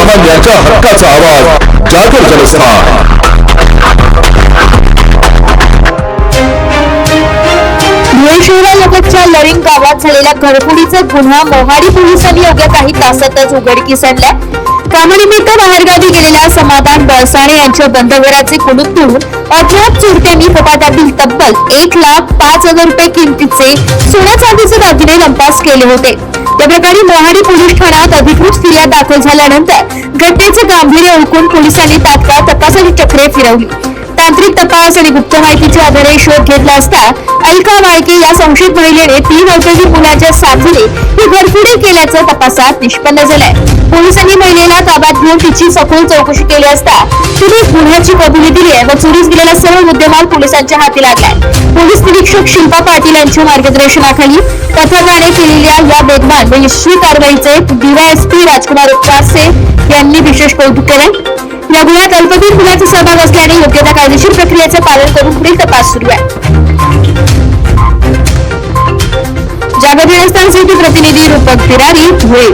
सर्वसामान्यांच्या हक्काचा आवाज जागर जनस्थान। धुळे शहरालगतच्या लरिंग गावात झालेल्या घरफोडीचा गुन्हा मोहाडी पोलिसांनी अवघ्या काही तासातच उघडकीस आणलाय। कामानिमित्त बाहेरगावी गेलेल्या समाधान बळसाणे यांच्या बंद घराचे कुलूप तोडून अज्ञात चोरट्यांनी फटाक्यातील तब्बल 1,05,000 रुपये किमतीचे सोन्या चांदीचे दागिने लंपास केले होते। या प्रकरणी मोहाडी पोलीस ठाण्यात अधिकृत फिर्याद दाखल झाल्यानंतर घटनेचे गांभीर्य ओळखून पोलिसांनी तात्काळ तपासाची चक्रे फिरवली। तांत्रिक तपास आणि गुप्त माहितीच्या आधारे शोध घेतला असता अलका वाळके या संशयित महिलेने 3 औद्योगिक मुलांच्या साथीने ही घरफोडी केल्याचं तपासात निष्पन्न झालंय। पोलिसांनी महिलेला ताब्यात घेऊन तिची सखोल चौकशी केली असता तिने गुन्ह्याची कबुली दिली आहे व चोरीस गेलेला सर्व मुद्देमाल पोलिसांच्या हाती लागलाय। पोलीस निरीक्षक शिल्पा पाटील यांच्या मार्गदर्शनाखाली पथकाने केलेल्या या वेगवान व यशस्वी कारवाईचे डीवायएसपी राजकुमार उपचासे यांनी विशेष कौतुक केले। या गुन्ह्यात अल्पवयीन मुलाचा सहभाग असल्याने योग्य त्या कायदेशीर प्रक्रियेचे पालन करून पुढील तपास सुरू आहे। जागर जनस्थानसाठी प्रतिनिधी रूपक बिरारी, धुळे।